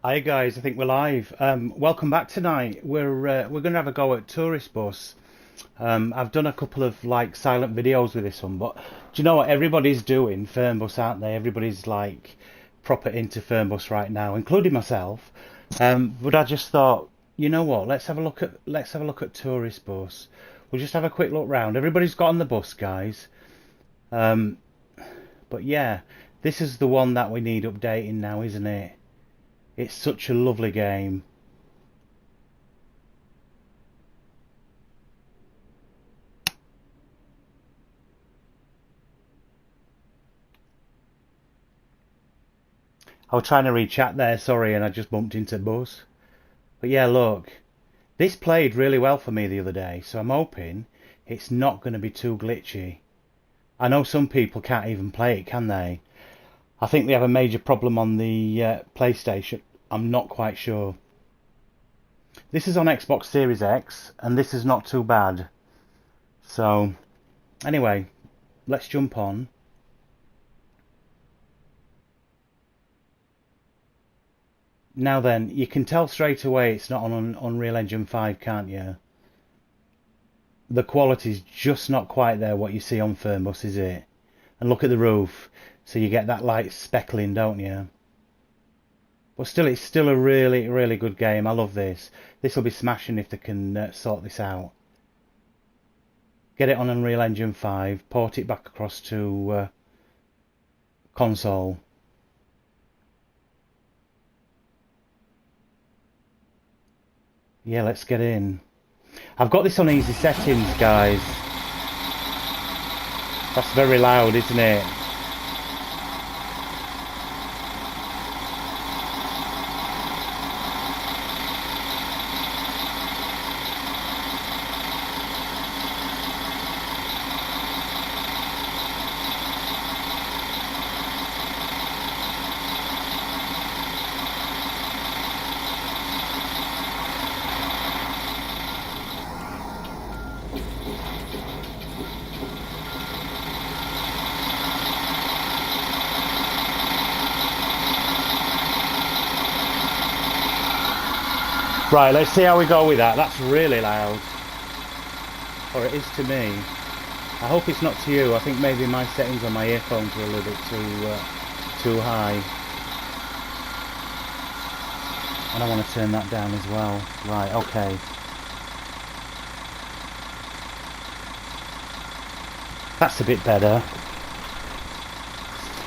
Hi guys, I think we're live. Welcome back tonight. We're gonna have a go at Tourist Bus. I've done a couple of like silent videos with this one, but do you know what everybody's doing? Fernbus, aren't they? Everybody's like proper into Fernbus right now, including myself. But I just thought, you know what? Let's have a look at Tourist Bus. We'll just have a quick look round. Everybody's got on the bus, guys. Um, but yeah, this is the one that we need updating now, isn't it? It's such a lovely game. I was trying to read chat there, sorry, and I just bumped into Buzz. But yeah, look, this played really well for me the other day, so I'm hoping it's not going to be too glitchy. I know some people can't even play it, can they? I think they have a major problem on the PlayStation. I'm not quite sure. This is on Xbox Series X, and this is not too bad. So, anyway, let's jump on. Now then, you can tell straight away it's not on Unreal Engine 5, can't you? The quality's just not quite there what you see on Fernbus, is it? And look at the roof. So you get that light speckling, don't you? But still, it's still a really, really good game. I love this. This will be smashing if they can sort this out. Get it on Unreal Engine 5, port it back across to console. Yeah, let's get in. I've got this on easy settings, guys. That's very loud, isn't it? Right, let's see how we go with that. That's really loud. Or it is to me. I hope it's not to you. I think maybe my settings on my earphones are a little bit too high. And I want to turn that down as well. Right, okay. That's a bit better.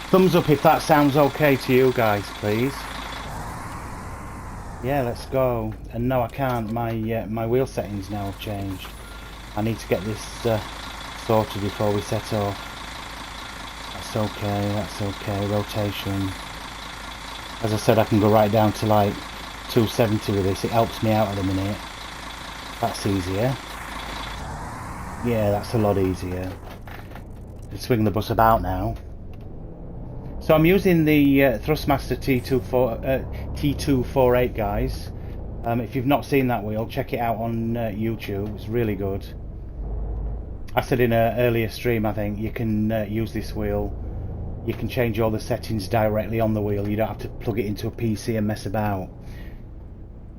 Thumbs up if that sounds okay to you guys, please. Yeah, let's go. And no, I can't. My wheel settings now have changed. I need to get this sorted before we set off. That's okay. That's okay. Rotation. As I said, I can go right down to like 270 with this. It helps me out at the minute. That's easier. Yeah, that's a lot easier. Let's swing the bus about now. So I'm using the Thrustmaster T248, guys. If you've not seen that wheel, check it out on YouTube. It's really good. I said in an earlier stream, I think, you can use this wheel. You can change all the settings directly on the wheel. You don't have to plug it into a PC and mess about.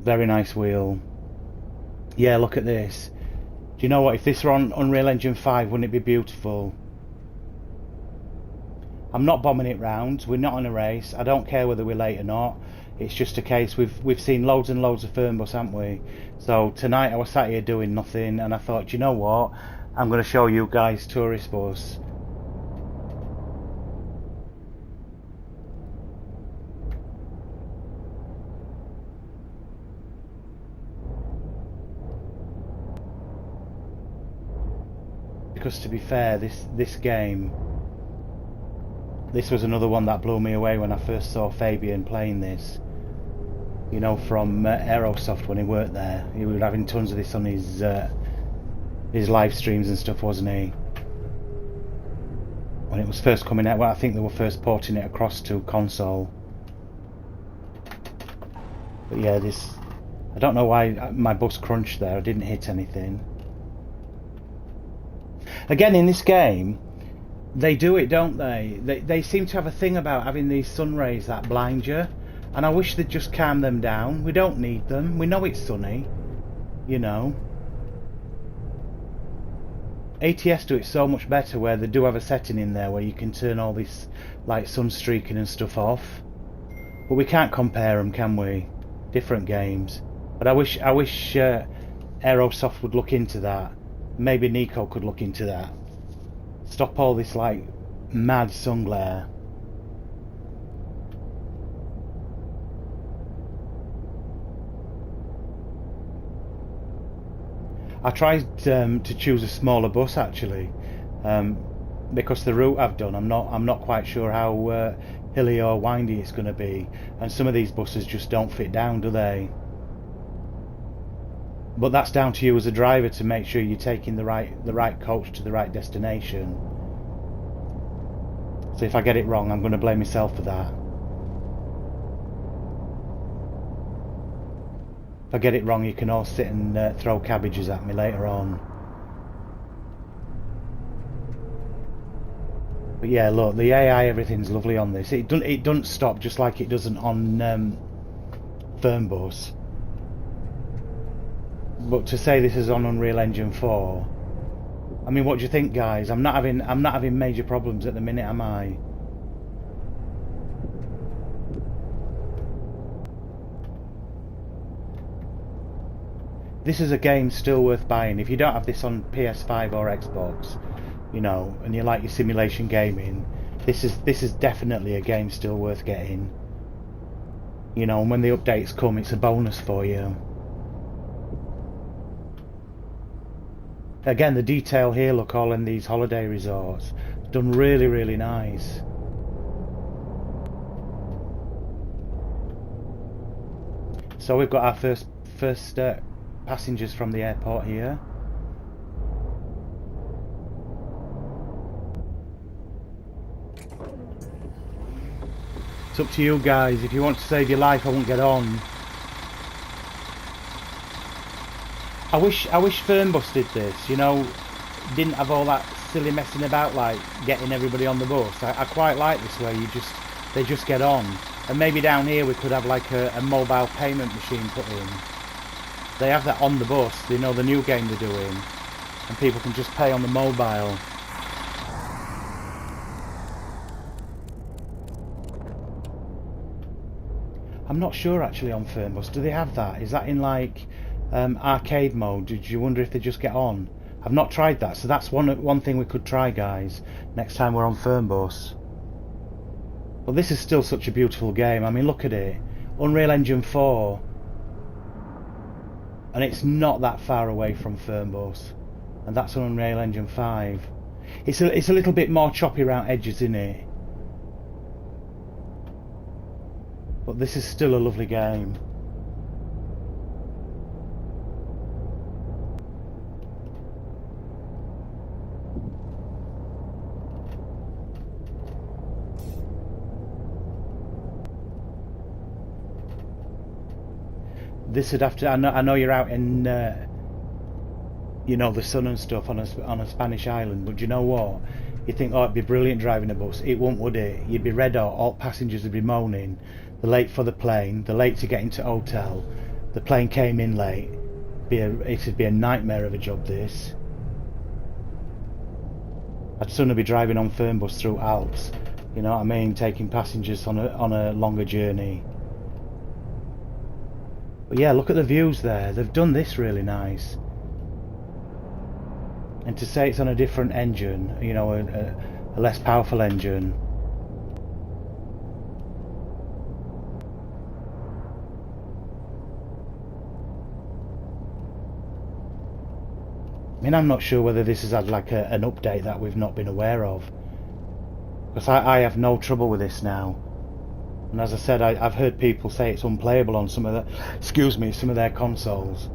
Very nice wheel. Yeah, look at this. Do you know what? If this were on Unreal Engine 5, wouldn't it be beautiful? I'm not bombing it round. We're not in a race. I don't care whether we're late or not. It's just a case we've seen loads and loads of Fernbus, haven't we? So tonight I was sat here doing nothing, and I thought, you know what? I'm going to show you guys Tourist Bus. Because to be fair, this game. This was another one that blew me away when I first saw Fabian playing this. You know, from Aerosoft when he worked there. He was having tons of this on his live streams and stuff, wasn't he? When it was first coming out, well, I think they were first porting it across to console. But yeah, this... I don't know why my bus crunched there. I didn't hit anything. Again, in this game... They do it, don't they? They seem to have a thing about having these sun rays that blind you. And I wish they'd just calm them down. We don't need them. We know it's sunny, you know. ATS do it so much better, where they do have a setting in there where you can turn all this like sun streaking and stuff off. But we can't compare them, can we? Different games. But I wish Aerosoft would look into that. Maybe Nico could look into that. Stop all this like mad sun glare. I tried to choose a smaller bus actually, because the route I've done, I'm not quite sure how hilly or windy it's going to be, and some of these buses just don't fit down, do they? But that's down to you as a driver to make sure you're taking the right coach to the right destination. So if I get it wrong, I'm going to blame myself for that. If I get it wrong, you can all sit and throw cabbages at me later on. But yeah, look, the AI, everything's lovely on this. It doesn't stop just like it doesn't on Fernbus. But to say this is on Unreal Engine 4, I mean, what do you think, guys? I'm not having major problems at the minute, am I? This is a game still worth buying. If you don't have this on PS5 or Xbox, you know, and you like your simulation gaming, this is definitely a game still worth getting. You know, and when the updates come, it's a bonus for you. Again, the detail here, look, all in these holiday resorts, done really, really nice. So we've got our first passengers from the airport here. It's up to you guys. If you want to save your life, I won't get on. I wish Fernbus did this, you know, didn't have all that silly messing about like getting everybody on the bus. I quite like this way they just get on. And maybe down here we could have like a mobile payment machine put in. They have that on the bus, you know, the new game they're doing, and people can just pay on the mobile. I'm not sure actually on Fernbus, do they have that? Is that in like arcade mode? Did you wonder if they just get on? I've not tried that, so that's one thing we could try, guys, next time we're on Fernbus. But this is still such a beautiful game. I mean, look at it, Unreal Engine 4, and it's not that far away from Fernbus, and that's on Unreal Engine 5. It's a little bit more choppy around edges, isn't it? But this is still a lovely game. This would have to. I know you're out in, you know, the sun and stuff on a Spanish island, but do you know what? You think, oh, it'd be brilliant driving a bus. It won't, would it? You'd be red hot. All passengers would be moaning. They're late for the plane. They're late to get into hotel. The plane came in late. It'd be a nightmare of a job. This. I'd sooner be driving on Fernbus through Alps. You know what I mean? Taking passengers on a longer journey. But yeah, look at the views there. They've done this really nice. And to say it's on a different engine, you know, a less powerful engine. I mean, I'm not sure whether this has had like an update that we've not been aware of. Because I have no trouble with this now. And as I said, I've heard people say it's unplayable on some of their consoles.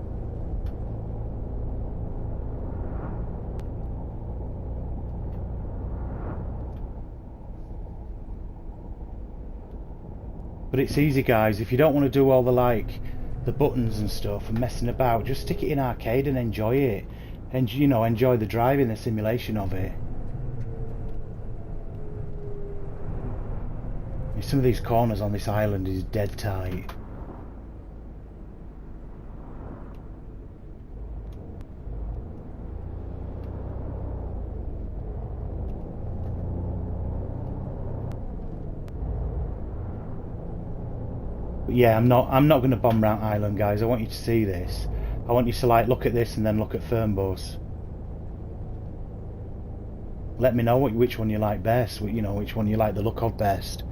But it's easy, guys. If you don't want to do all the buttons and stuff and messing about, just stick it in arcade and enjoy it. And, you know, enjoy the driving, the simulation of it. Some of these corners on this island is dead tight. But yeah, I'm not going to bomb Round Island, guys. I want you to see this. I want you to like look at this and then look at Fernbus. Let me know which one you like best. You know, which one you like the look of best.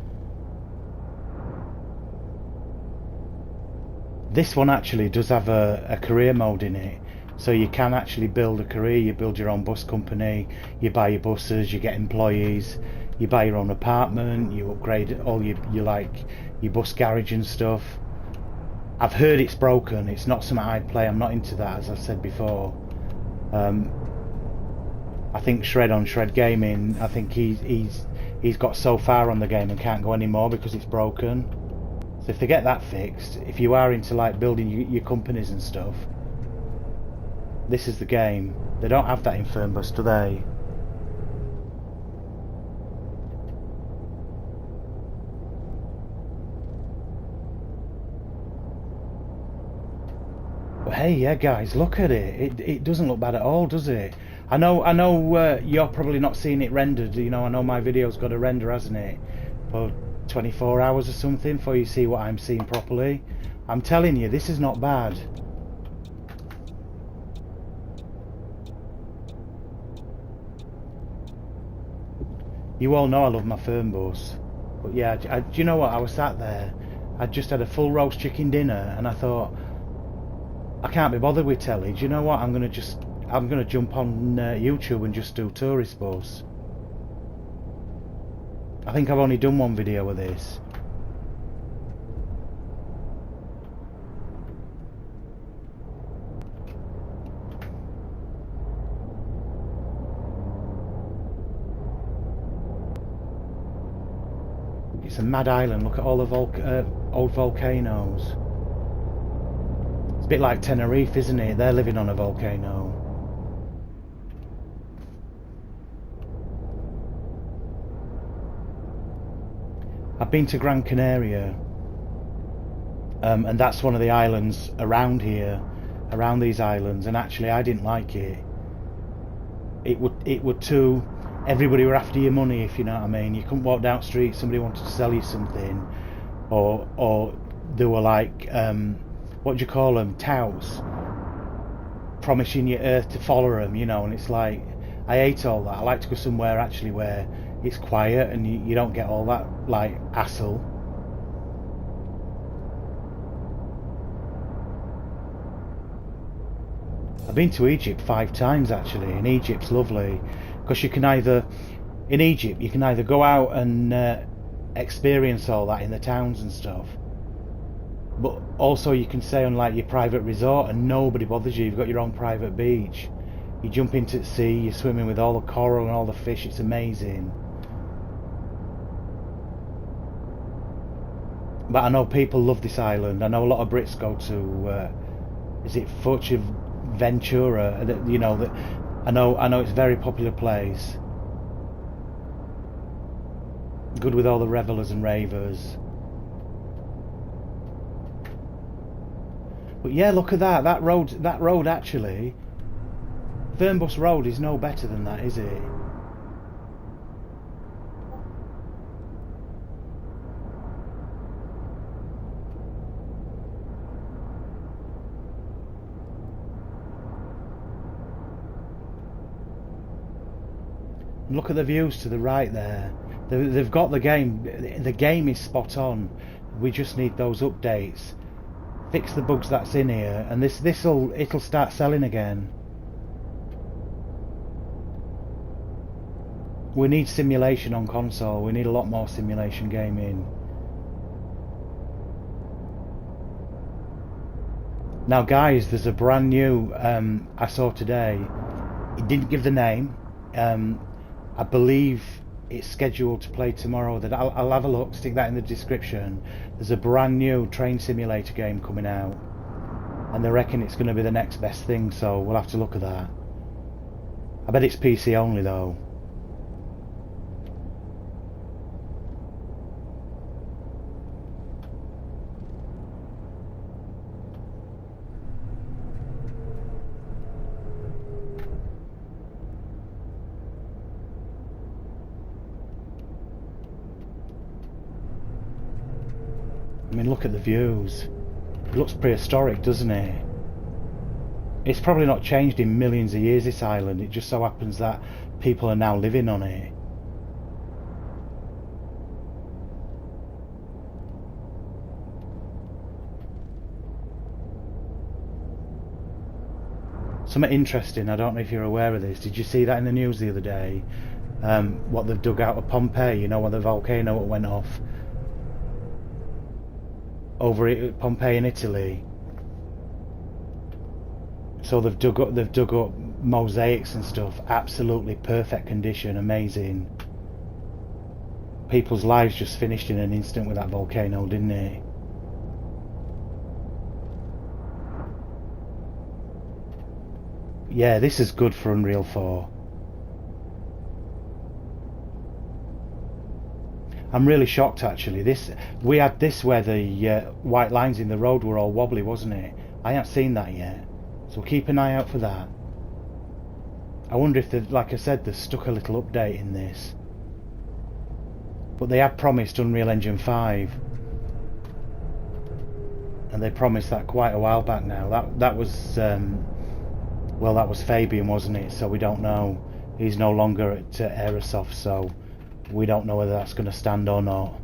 This one actually does have a career mode in it, so you can actually build a career. You build your own bus company, you buy your buses, you get employees, you buy your own apartment, you upgrade all your bus garage and stuff. I've heard it's broken. It's not something I'd play. I'm not into that, as I've said before. I think Shred on Shred Gaming, I think he's got so far on the game and can't go anymore because it's broken. So if they get that fixed, if you are into like building your companies and stuff, this is the game. They don't have that in Fernbus, do they? But hey, yeah, guys, look at it. It doesn't look bad at all, does it? I know. You're probably not seeing it rendered. You know, I know my video's got a render, hasn't it? For 24 hours or something before you see what I'm seeing properly. I'm telling you, this is not bad. You all know I love my Fernbus. But yeah, do you know what? I was sat there, I just had a full roast chicken dinner, and I thought, I can't be bothered with telly. Do you know what? I'm gonna jump on YouTube and just do Tourist Bus. I think I've only done one video of this. It's a mad island. Look at all the old volcanoes. It's a bit like Tenerife, isn't it? They're living on a volcano. I've been to Gran Canaria, and that's one of the islands around here, around these islands, and actually I didn't like it. It would too. Everybody were after your money, if you know what I mean. You couldn't walk down the street, somebody wanted to sell you something, or they were like, what do you call them, touts, promising you earth to follow them, you know. And it's like, I hate all that. I like to go somewhere actually where it's quiet and you don't get all that like hassle. I've been to Egypt 5 times actually, and Egypt's lovely because you can either, in Egypt you can either go out and experience all that in the towns and stuff, but also you can stay on like your private resort and nobody bothers you. You've got your own private beach. You jump into the sea, you're swimming with all the coral and all the fish. It's amazing. But I know people love this island. I know a lot of Brits go to is it Fuerteventura? You know that. I know it's a very popular place. Good with all the revelers and ravers. But yeah, look at that. That road actually. Fernbus Road is no better than that, is it? Look at the views to the right there. They've got the game. The game is spot on. We just need those updates. Fix the bugs that's in here, and it'll start selling again. We need simulation on console. We need a lot more simulation gaming. Now guys, there's a brand new I saw today. It didn't give the name. I believe it's scheduled to play tomorrow. That I'll have a look, stick that in the description. There's a brand new train simulator game coming out, and they reckon it's going to be the next best thing, so we'll have to look at that. I bet it's PC only though. I mean, look at the views. It looks prehistoric, doesn't it? It's probably not changed in millions of years, this island. It just so happens that people are now living on it. Something interesting, I don't know if you're aware of this. Did you see that in the news the other day? What they've dug out of Pompeii, you know, where the volcano went off. Over at Pompeii in Italy. So they've dug up mosaics and stuff. Absolutely perfect condition, amazing. People's lives just finished in an instant with that volcano, didn't it? Yeah, this is good for Unreal 4. I'm really shocked actually. We had this where the white lines in the road were all wobbly, wasn't it? I haven't seen that yet, so keep an eye out for that. I wonder if they've, like I said, they've stuck a little update in this. But they had promised Unreal Engine 5, and they promised that quite a while back now. That was well, that was Fabian, wasn't it? So we don't know. He's no longer at Aerosoft, so we don't know whether that's going to stand or not.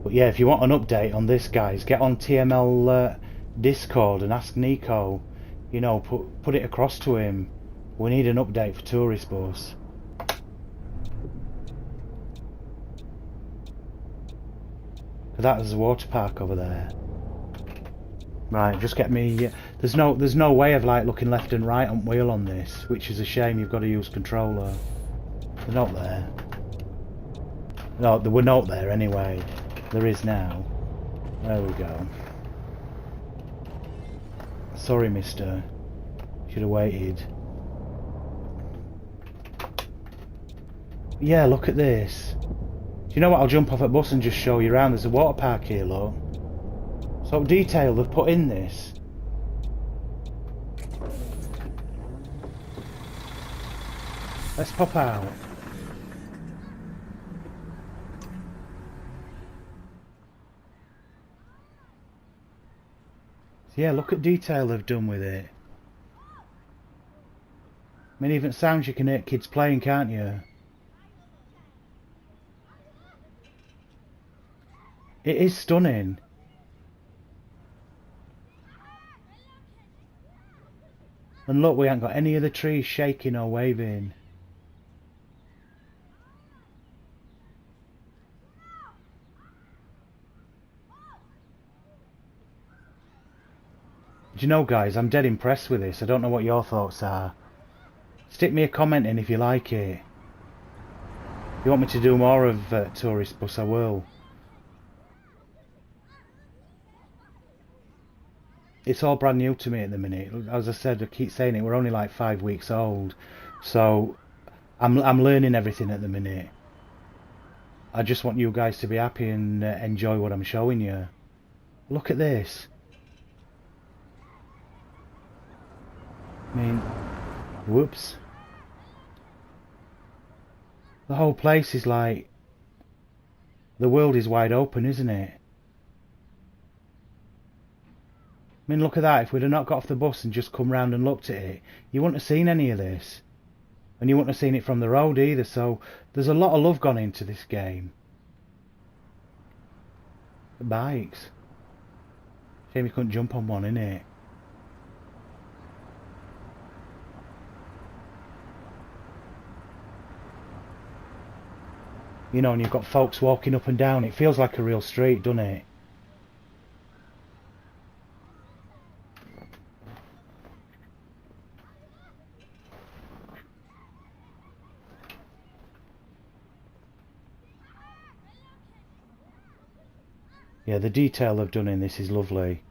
But yeah, if you want an update on this, guys, get on TML Discord and ask Nico. You know, put it across to him. We need an update for Tourist Bus. That is a water park over there. Right, just get me. There's no way of like looking left and right on wheel on this, which is a shame. You've got to use controller. They're not there. No, there were not there anyway. There is now. There we go. Sorry, mister. Should have waited. Yeah, look at this. Do you know what? I'll jump off at bus and just show you around. There's a water park here, look. So detail they've put in this. Let's pop out. So yeah, look at detail they've done with it. I mean, even sounds you can hear kids playing, can't you? It is stunning. And look, we ain't got any of the trees shaking or waving. Do you know, guys, I'm dead impressed with this. I don't know what your thoughts are. Stick me a comment in if you like it. If you want me to do more of Tourist Bus, I will. It's all brand new to me at the minute. As I said, I keep saying it, we're only like 5 weeks old. So I'm learning everything at the minute. I just want you guys to be happy and enjoy what I'm showing you. Look at this. I mean, whoops. The whole place is like... The world is wide open, isn't it? I mean, look at that. If we'd have not got off the bus and just come round and looked at it, you wouldn't have seen any of this. And you wouldn't have seen it from the road either, so there's a lot of love gone into this game. The bikes. Shame you couldn't jump on one, innit? You know, and you've got folks walking up and down. It feels like a real street, doesn't it? Yeah, the detail they've done in this is lovely.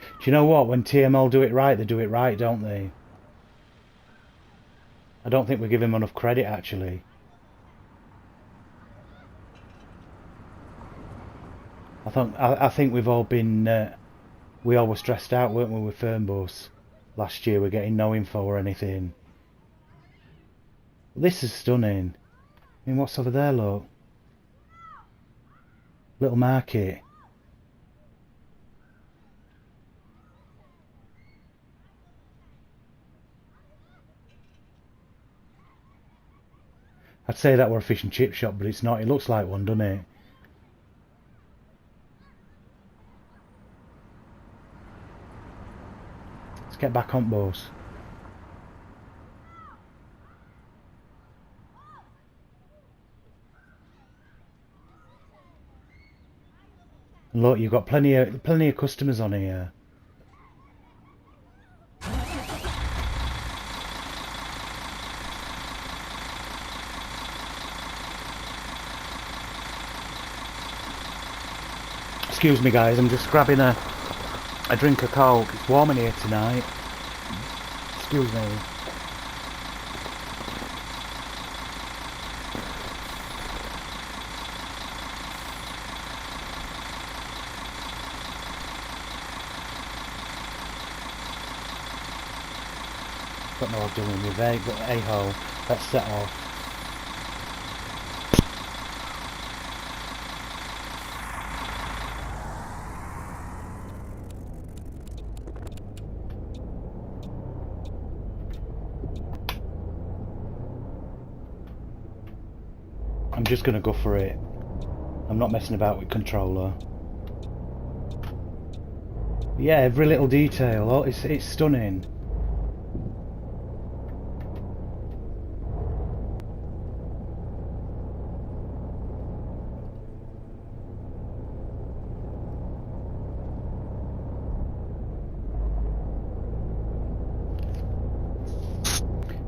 Do you know what? When TML do it right, they do it right, don't they? I don't think we give him enough credit, actually. I think we've all been... we all were stressed out, weren't we, with Fernbus? Last year, we're getting no info or anything. This is stunning. I mean, what's over there, look? Little market. I'd say that were a fish and chip shop, but it's not. It looks like one, doesn't it? Let's get back on bus. Look, you've got plenty of customers on here. Excuse me guys, I'm just grabbing a drink of Coke. It's warm in here tonight. Excuse me. Don't know what I'm doing with my vape, but hey ho, let's set off. I'm just gonna go for it. I'm not messing about with controller. Yeah, every little detail. Oh, it's stunning.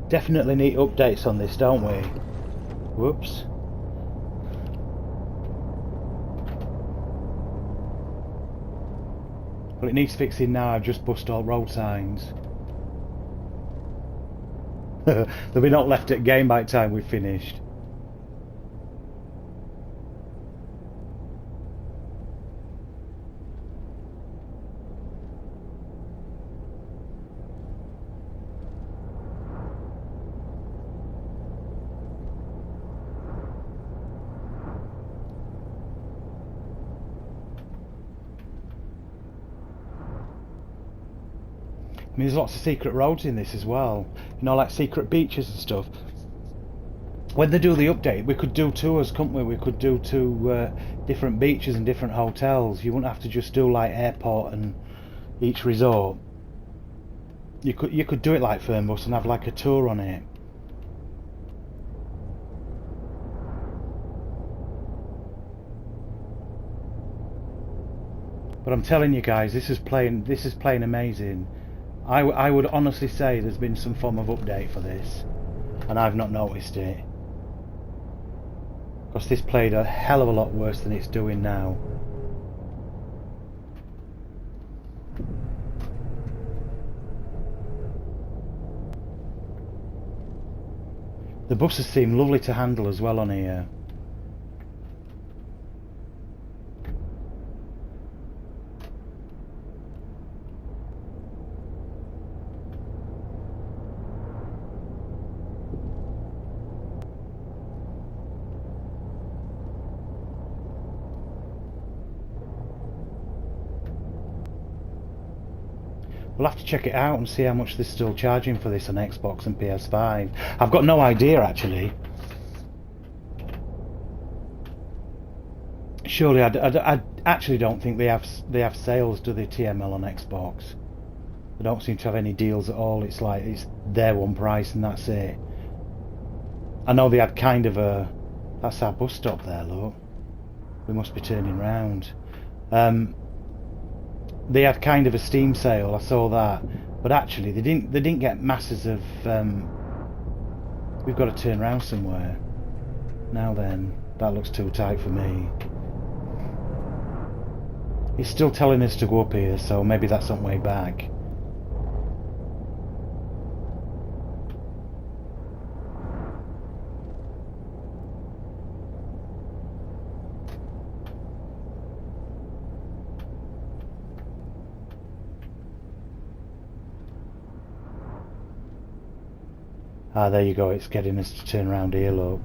Definitely need updates on this, don't we? Whoops. Well, it needs fixing now. I've just bust all road signs. They'll be not left at game by the time we've finished. I mean, there's lots of secret roads in this as well. You know, like secret beaches and stuff. When they do the update, we could do tours, couldn't we? We could do two different beaches and different hotels. You wouldn't have to just do like airport and each resort. You could do it like Fernbus and have like a tour on it. But I'm telling you guys, this is playing amazing. I would honestly say there's been some form of update for this, and I've not noticed it. Because this played a hell of a lot worse than it's doing now. The buses seem lovely to handle as well on here. We'll have to check it out and see how much they're still charging for this on Xbox and PS5. I've got no idea actually. Surely, I actually don't think they have sales, do they? TML on Xbox. They don't seem to have any deals at all. It's like it's their one price and that's it. I know they had kind of a. That's our bus stop there. Look, we must be turning round. They had kind of a Steam sale, I saw that, but actually they didn't get masses of. We've got to turn around somewhere. Now then, that looks too tight for me. It's still telling us to go up here, so maybe that's on way back. Ah, there you go, it's getting us to turn around here, look.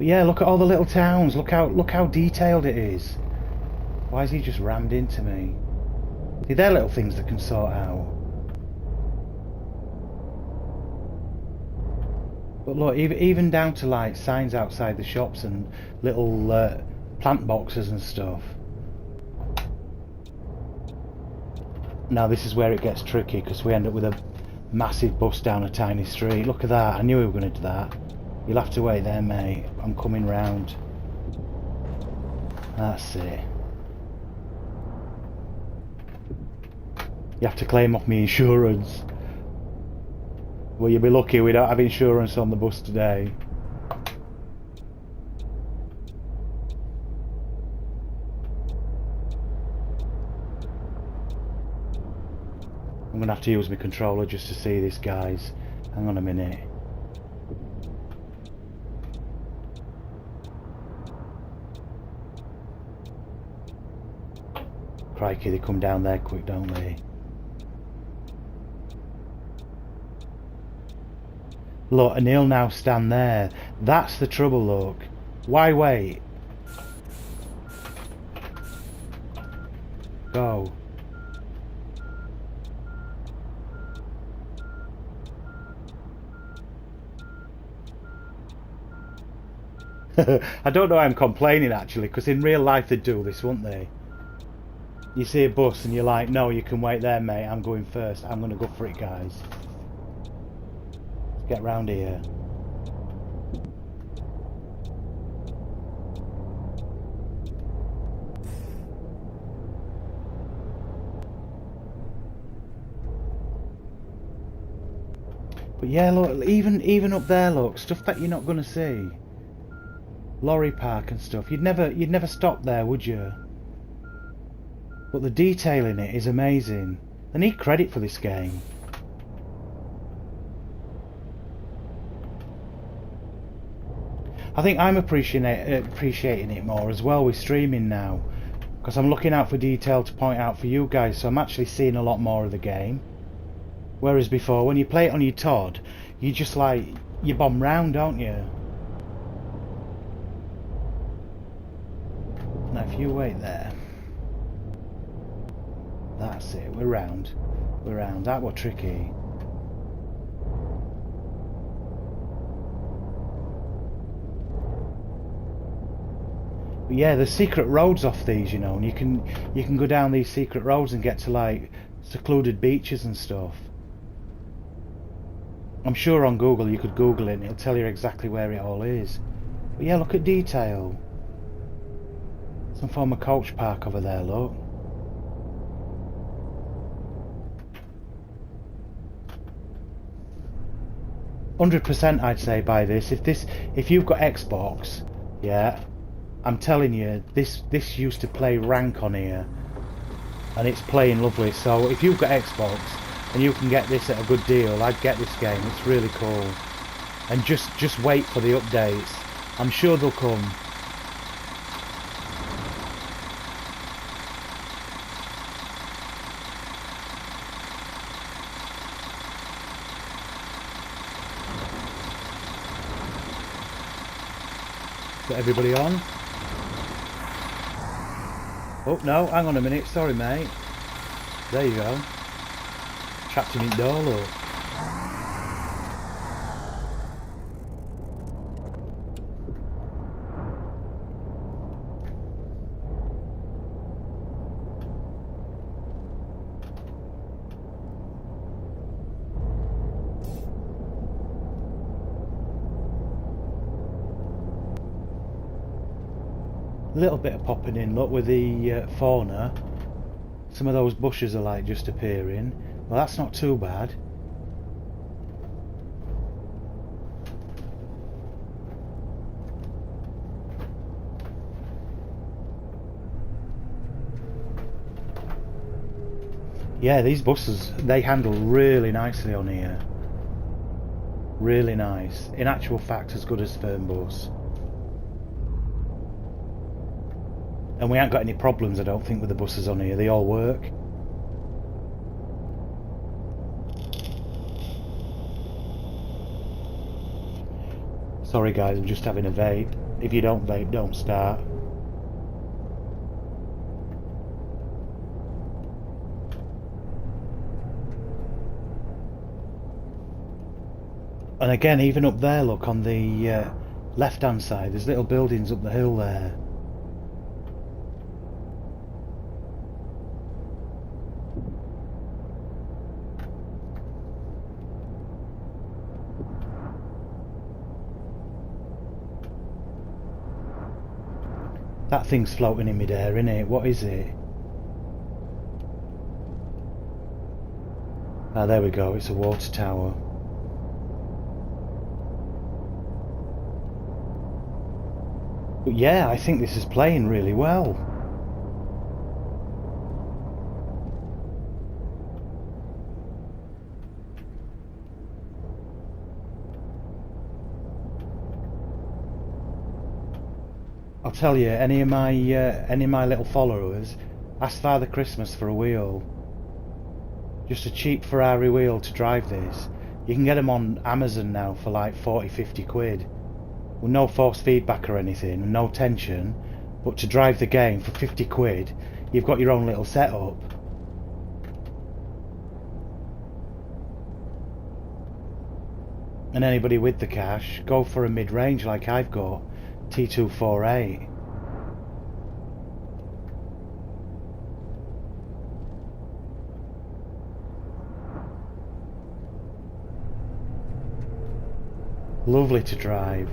But yeah, look at all the little towns. Look how detailed it is. Why is he just rammed into me? See, they're little things that can sort out. But look, even down to like signs outside the shops and little plant boxes and stuff. Now this is where it gets tricky, because we end up with a massive bus down a tiny street. Look at that, I knew we were going to do that. You'll have to wait there, mate. I'm coming round. That's it. You have to claim off me insurance. Well, you'll be lucky we don't have insurance on the bus today. I'm going to have to use my controller just to see this, guys. Hang on a minute. Crikey, they come down there quick, don't they? Look, and he'll now stand there. That's the trouble, look. Why wait? Go. I don't know why I'm complaining actually, because in real life they'd do this, wouldn't they? You see a bus and you're like, no, you can wait there, mate, I'm going first. I'm going to go for it, guys. Let's get round here. But yeah, look, even up there, look, stuff that you're not going to see. Lorry park and stuff. You'd never stop there, would you? But the detail in it is amazing. They need credit for this game. I think I'm appreciating it more as well with streaming now, because I'm looking out for detail to point out for you guys, so I'm actually seeing a lot more of the game. Whereas before, when you play it on your Todd, you just like, you bomb round, don't you? Now if you wait there, that's it, we're round, that was tricky. But yeah, there's secret roads off these, you know, and you can go down these secret roads and get to like secluded beaches and stuff. I'm sure on Google you could Google it and it'll tell you exactly where it all is. But yeah, look at detail. Some form of coach park over there, look. %, I'd say buy this. If you've got Xbox, yeah, I'm telling you, this used to play rank on here, and it's playing lovely. So if you've got Xbox and you can get this at a good deal, I'd get this game. It's really cool. And just wait for the updates. I'm sure they'll come. Got everybody on? Oh no, hang on a minute, sorry mate. There you go. Trapped him in door, look. A little bit of popping in, look, with the fauna. Some of those bushes are like just appearing. Well, that's not too bad. Yeah, these buses, they handle really nicely on here. Really nice. In actual fact, as good as Fernbus. And we ain't got any problems, I don't think, with the buses on here. They all work. Sorry guys, I'm just having a vape. If you don't vape, don't start. And again, even up there, look, on the left-hand side, there's little buildings up the hill there. That thing's floating in midair, isn't it? What is it? Ah, there we go, it's a water tower. But yeah, I think this is playing really well. I'll tell you, any of my little followers, ask Father Christmas for a wheel. Just a cheap Ferrari wheel to drive this. You can get them on Amazon now for like 40-50 quid. With no force feedback or anything, and no tension. But to drive the game for 50 quid, you've got your own little setup. And anybody with the cash, go for a mid-range like I've got. T248. Lovely to drive.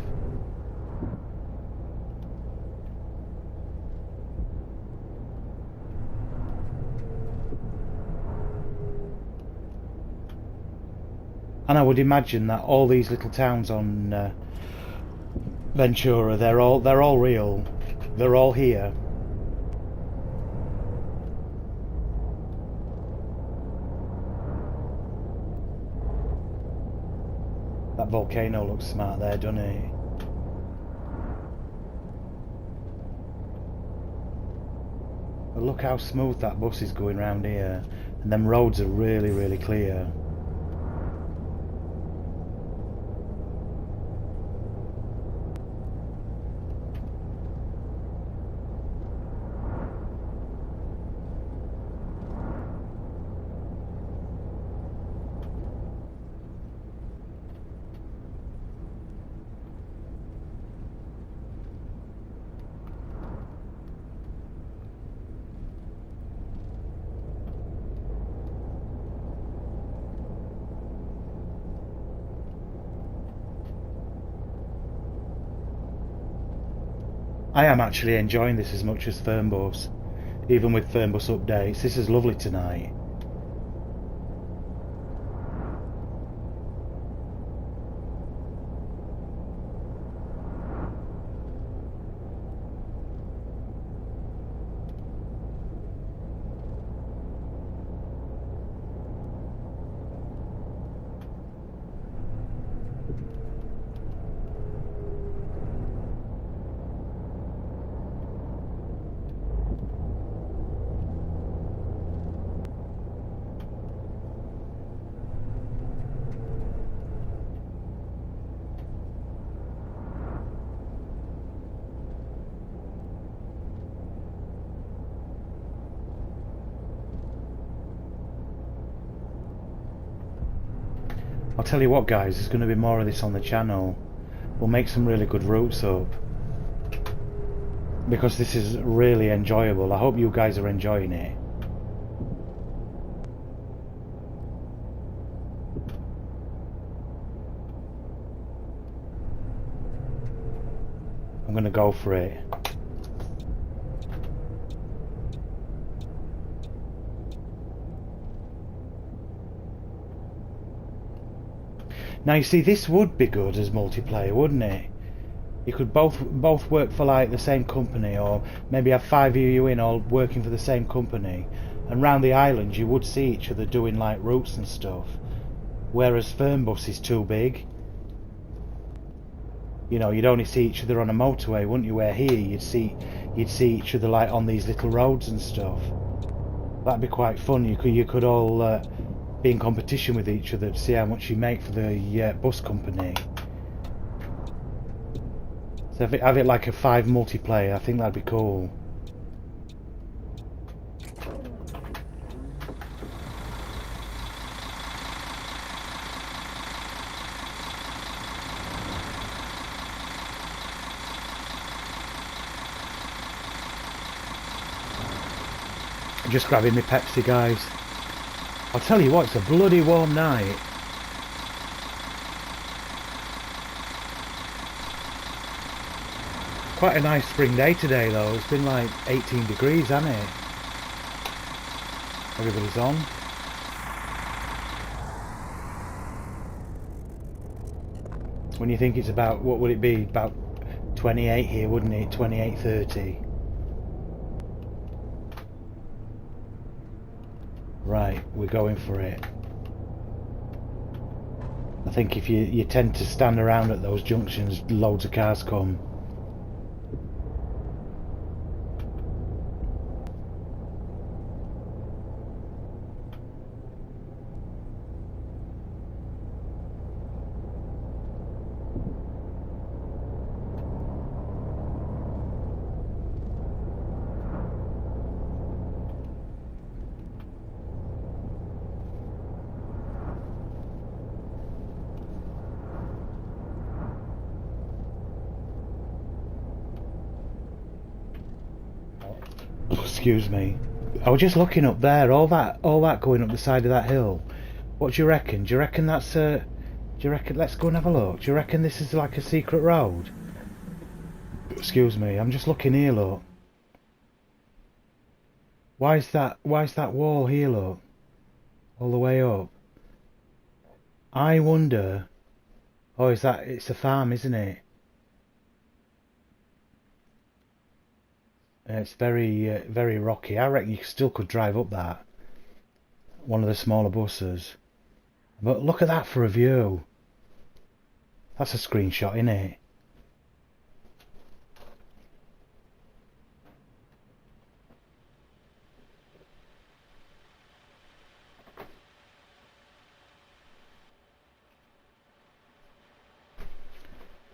And I would imagine that all these little towns on Ventura, they're all real. They're all here. That volcano looks smart there, doesn't it? But look how smooth that bus is going round here, and them roads are really, really clear. I am actually enjoying this as much as Fernbus, even with Fernbus updates. This is lovely tonight. I'll tell you what guys, there's going to be more of this on the channel. We'll make some really good routes up, because this is really enjoyable. I hope you guys are enjoying it. I'm going to go for it. Now you see, this would be good as multiplayer, wouldn't it? You could both work for like the same company, or maybe have 5 of you in all working for the same company, and round the island you would see each other doing like routes and stuff. Whereas Fernbus is too big. You know, you'd only see each other on a motorway, wouldn't you? Where here you'd see each other like on these little roads and stuff. That'd be quite fun. You could all be in competition with each other to see how much you make for the bus company. So have it like a 5 multiplayer, I think that'd be cool. Just grabbing my Pepsi, guys. I'll tell you what, it's a bloody warm night. Quite a nice spring day today though. It's been like 18 degrees, hasn't it? Everybody's on. When you think it's about, what would it be? About 28 here, wouldn't it? 28, 30. Right, we're going for it. I think if you tend to stand around at those junctions, loads of cars come. Excuse me. I was just looking up there, all that going up the side of that hill. What do you reckon? Do you reckon that's a... Do you reckon... Let's go and have a look. Do you reckon this is like a secret road? Excuse me, I'm just looking here, look. Why is that wall here, look? All the way up. I wonder... Oh, is that... It's a farm, isn't it? It's very rocky. I reckon you still could drive up that. One of the smaller buses. But look at that for a view. That's a screenshot, isn't it?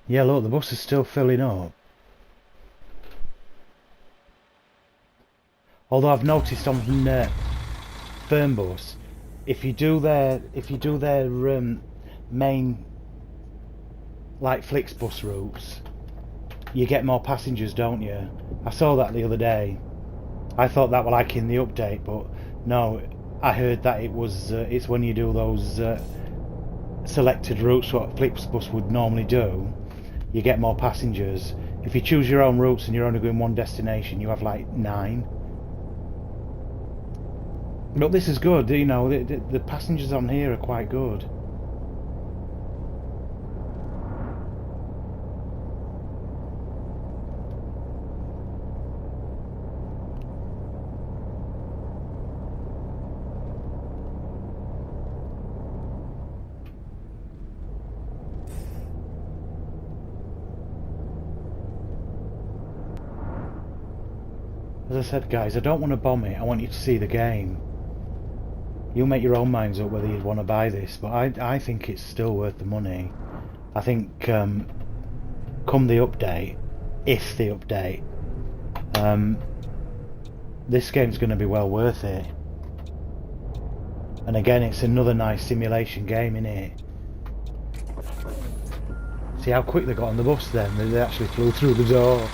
Yeah, look, the bus is still filling up. Although I've noticed on Fernbus, if you do their main like Flixbus routes, you get more passengers, don't you? I saw that the other day. I thought that was like in the update, but no, I heard that it was it's when you do those selected routes what Flixbus would normally do, you get more passengers. If you choose your own routes and you're only going one destination, you have like 9. But this is good, you know, the passengers on here are quite good. As I said, guys, I don't want to bomb it, I want you to see the game. You'll make your own minds up whether you'd want to buy this, but I think it's still worth the money. I think come the update, if the update, this game's going to be well worth it. And again, it's another nice simulation game, innit? See how quick they got on the bus then? They actually flew through the door.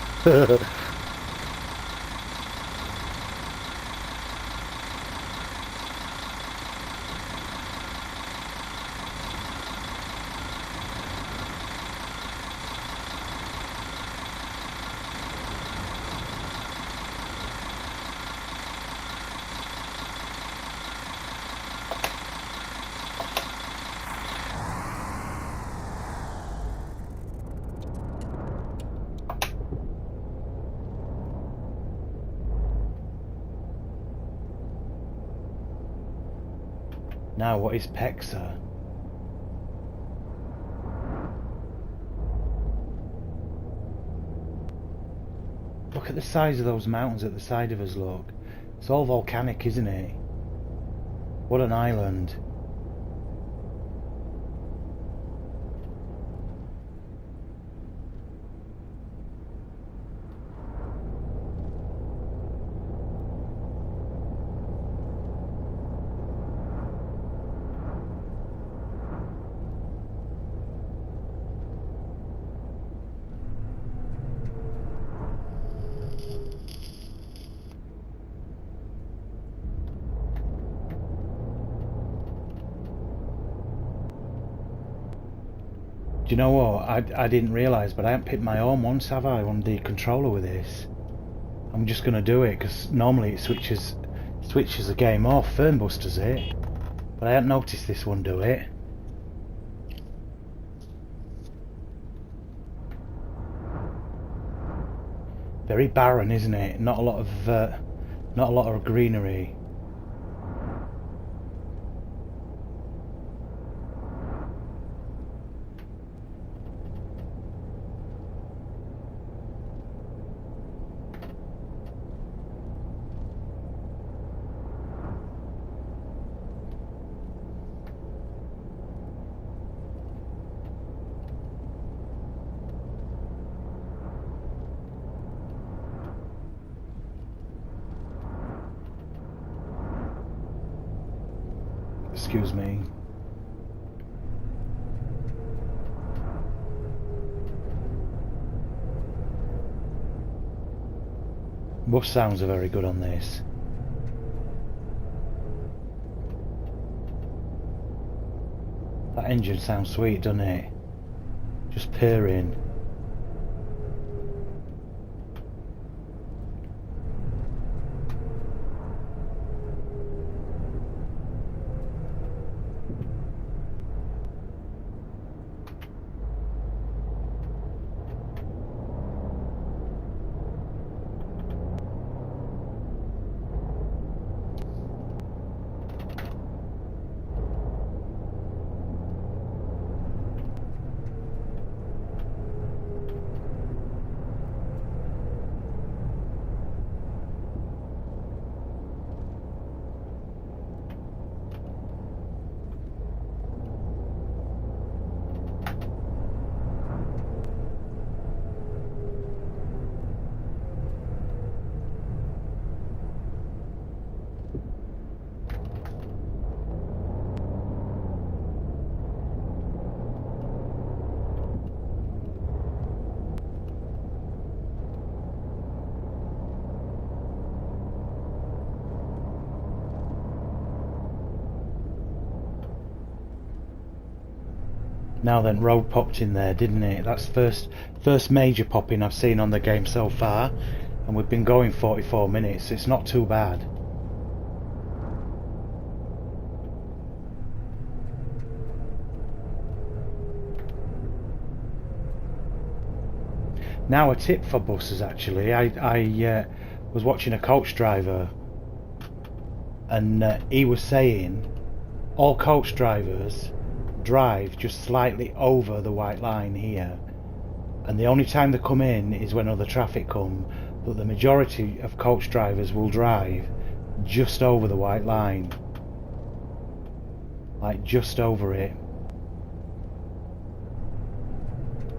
Now, what is Pexa? Look at the size of those mountains at the side of us, look. It's all volcanic, isn't it? What an island. you know what? I didn't realise, but I haven't picked my own once, have I, on the controller with this? I'm just going to do it, because normally it switches the game off. Fernbus does it. But I hadn't noticed this one do it. Very barren, isn't it? Not a lot of greenery. Excuse me. Bus sounds are very good on this. That engine sounds sweet, doesn't it? Just purring. Now then, road popped in there, didn't it? That's first major popping I've seen on the game so far, and we've been going 44 minutes. It's not too bad. Now a tip for buses, actually. I was watching a coach driver, and he was saying all coach drivers drive just slightly over the white line here, and the only time they come in is when other traffic come, but the majority of coach drivers will drive just over the white line, like just over it,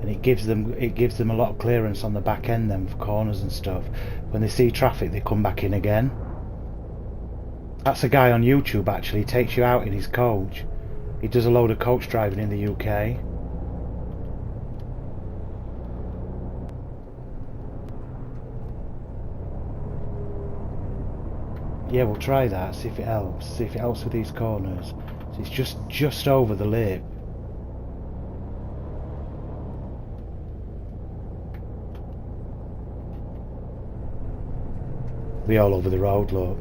and it gives them a lot of clearance on the back end then for corners and stuff. When they see traffic, they come back in again. That's a guy on YouTube, actually. He takes you out in his coach. He does a load of coach driving in the UK. Yeah, we'll try that, see if it helps. See if it helps with these corners. So it's just over the lip. Be all over the road, look.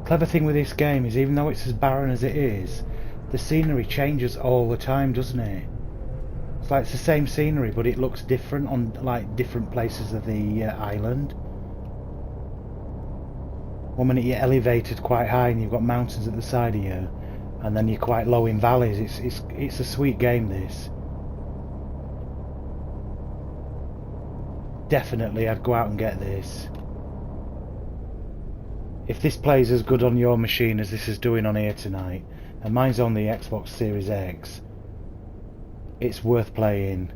Clever thing with this game is, even though it's as barren as it is, the scenery changes all the time, doesn't it? It's like it's the same scenery, but it looks different on like different places of the island. One minute you're elevated quite high and you've got mountains at the side of you, and then you're quite low in valleys. It's a sweet game, this. Definitely I'd go out and get this. if this plays as good on your machine as this is doing on here tonight, and mine's on the Xbox Series X, it's worth playing.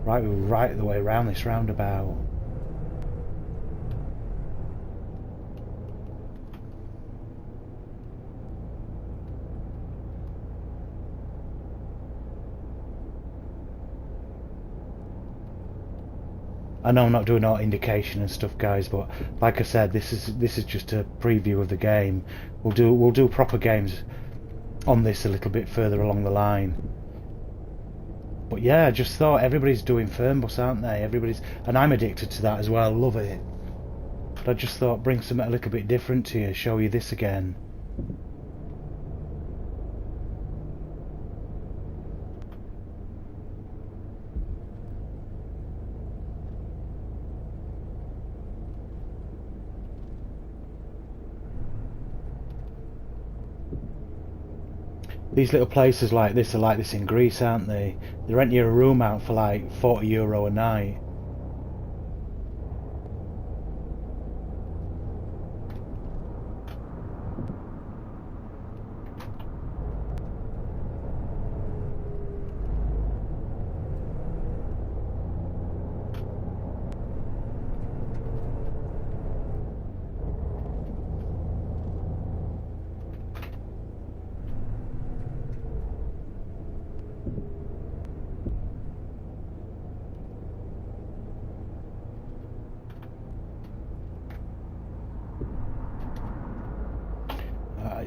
Right, we're right the way around this roundabout. I know I'm not doing all indication and stuff, guys, but like I said, this is just a preview of the game. We'll do proper games on this a little bit further along the line. But yeah, I just thought everybody's doing Fernbus, aren't they? And I'm addicted to that as well, love it. But I just thought bring something a little bit different to you, show you this again. These little places like this are like this in Greece, aren't they? They rent you a room out for like €40 a night.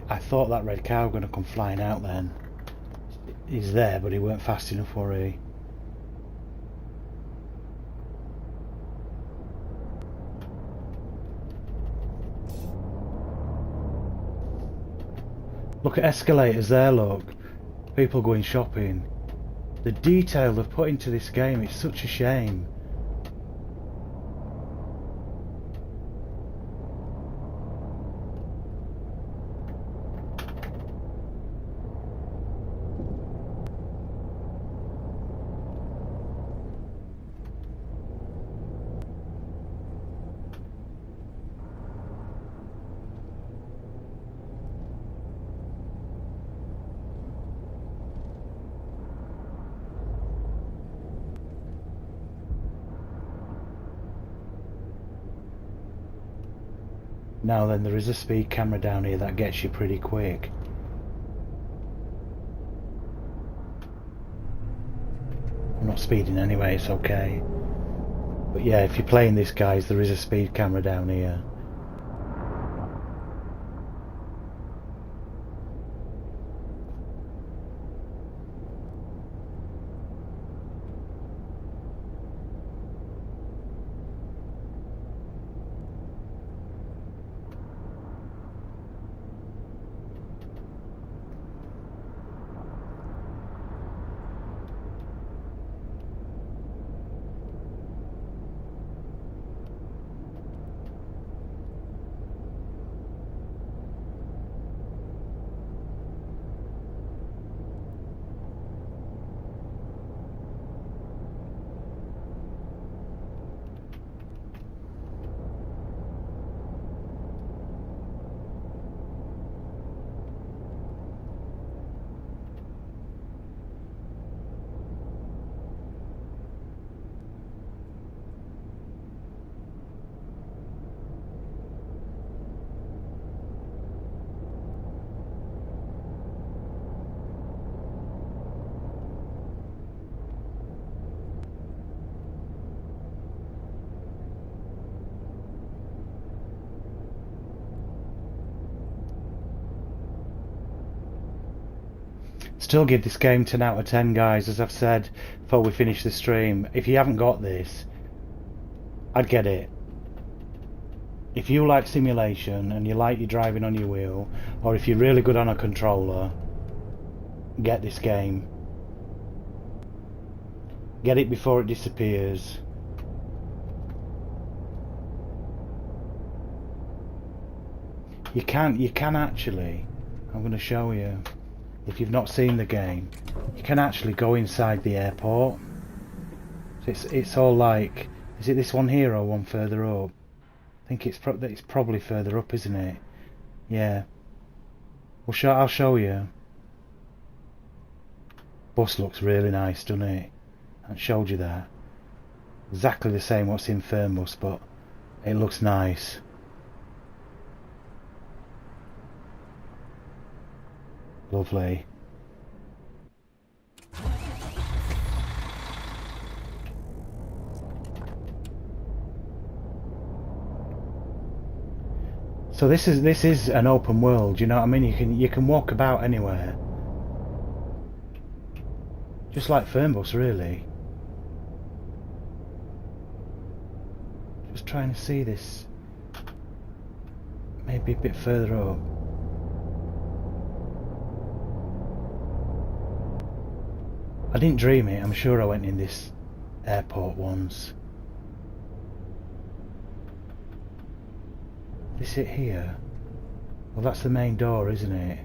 I thought that red car was going to come flying out then. He's there, but he weren't fast enough for he. Look at escalators there, look. People going shopping. The detail they've put into this game, it's such a shame. Now then, there is a speed camera down here that gets you pretty quick. I'm not speeding anyway, it's okay. But yeah, if you're playing this, guys, there is a speed camera down here. Still give this game 10 out of 10, guys, as I've said before we finish the stream. If you haven't got this, I'd get it. If you like simulation and you like your driving on your wheel, or if you're really good on a controller, get this game. Get it before it disappears. You can actually, I'm going to show you, if you've not seen the game, you can actually go inside the airport. It's all like Is it this one here or one further up? I think it's probably further up, isn't it? Yeah. Well, I'll show you. Bus looks really nice, doesn't it? I showed you that. Exactly the same what's in Fernbus, but it looks nice. Lovely. So this is an open world, you know what I mean? You can walk about anywhere. Just like Fernbus, really. Just trying to see this. Maybe a bit further up. I didn't dream it, I'm sure I went in this airport once. Is it here? Well, that's the main door, isn't it?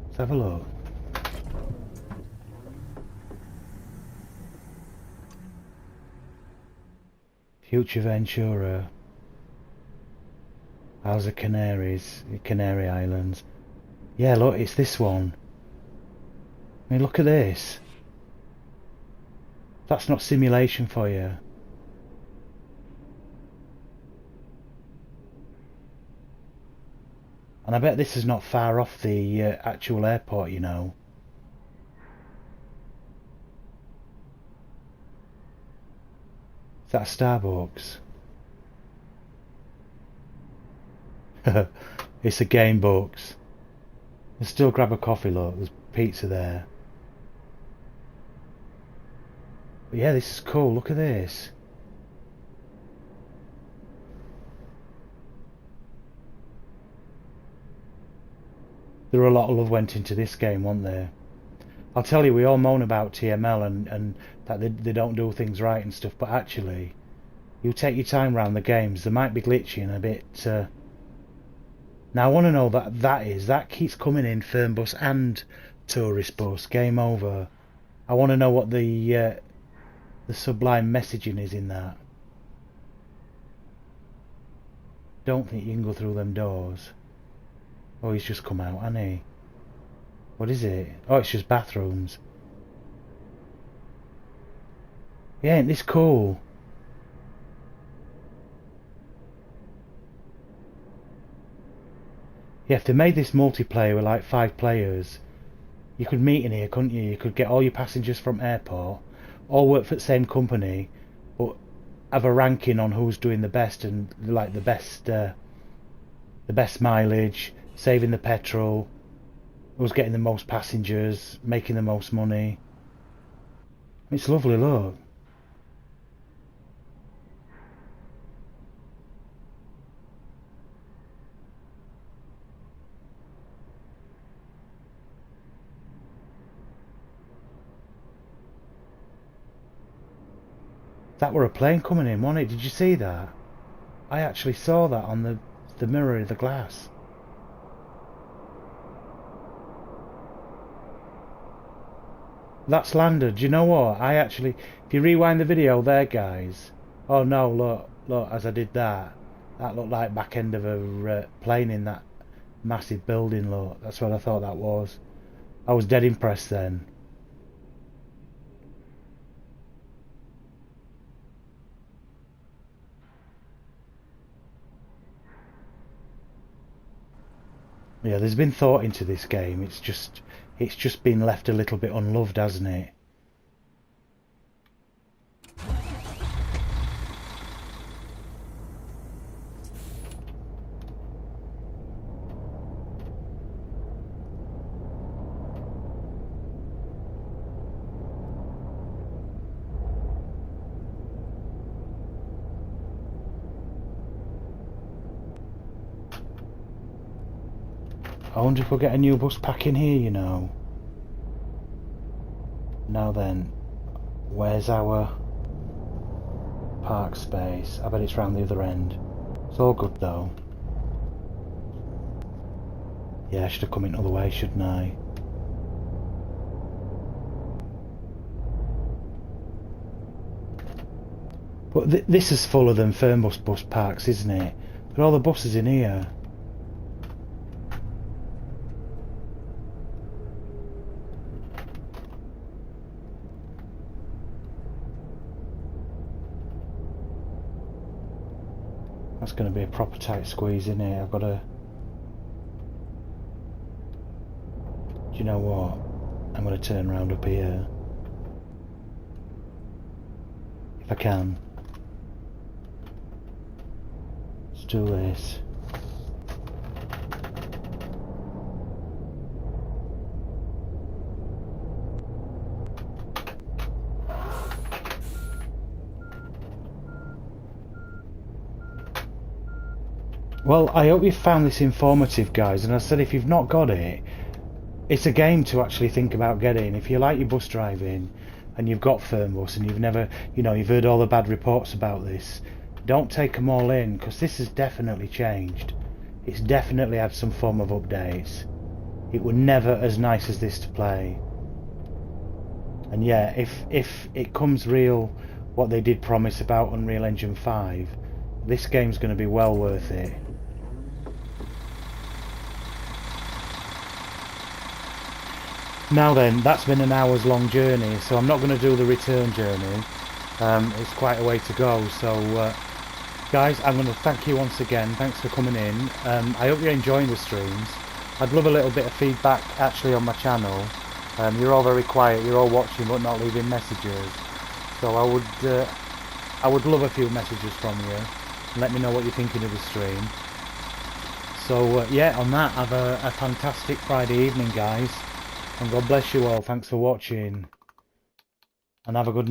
Let's have a look. Future Ventura. How's the Canaries? The Canary Islands. Yeah, look, it's this one. I mean, look at this. That's not simulation for you. And I bet this is not far off the actual airport, you know. Is that a Starbucks? It's a Game Bucks. Let's still grab a coffee, look. There's pizza there. But yeah, this is cool. Look at this. There were a lot of love went into this game, weren't there? I'll tell you, we all moan about TML and that they don't do things right and stuff, but actually, you take your time around the games. They might be glitchy and a bit... Now I want to know that keeps coming in Fernbus and Tourist Bus. Game over. I want to know what the sublime messaging is in that. Don't think you can go through them doors. Oh, he's just come out, hasn't he? What is it? Oh, it's just bathrooms. Yeah, ain't this cool? Yeah, if they made this multiplayer with like 5 players, you could meet in here, couldn't you? You could get all your passengers from airport, all work for the same company, but have a ranking on who's doing the best and like the best mileage, saving the petrol, who's getting the most passengers, making the most money. It's lovely, look. That were a plane coming in, wasn't it? Did you see that? I actually saw that on the mirror of the glass. That's landed. Do you know what? I actually, if you rewind the video there, guys. Oh no, look, as I did that looked like back end of a plane in that massive building, look. That's what I thought that was. I was dead impressed then. Yeah, there's been thought into this game. It's just been left a little bit unloved, hasn't it? I wonder if we'll get a new bus pack in here, you know. Now then, where's our park space? I bet it's round the other end. It's all good though. Yeah, I should have come in the other way, shouldn't I? But this is fuller than Fernbus bus parks, isn't it? Look at all the buses in here. That's going to be a proper tight squeeze in here. I've got to... Do you know what? I'm going to turn around up here. If I can. Let's do this. Well, I hope you found this informative, guys, and I said if you've not got it, it's a game to actually think about getting. If you like your bus driving and you've got Fernbus and you've never, you know, you've heard all the bad reports about this, don't take them all in, because this has definitely changed. It's definitely had some form of updates. It was never as nice as this to play. And yeah, if it comes real, what they did promise about Unreal Engine 5, this game's going to be well worth it. Now then, that's been an hour's long journey, so I'm not going to do the return journey. It's quite a way to go, so guys, I'm going to thank you once again. Thanks for coming in. I hope you're enjoying the streams. I'd love a little bit of feedback actually on my channel. You're all very quiet, you're all watching but not leaving messages, so I would love a few messages from you. Let me know what you're thinking of the stream. So yeah, on that, have a fantastic Friday evening, guys. And God bless you all. Thanks for watching. And have a good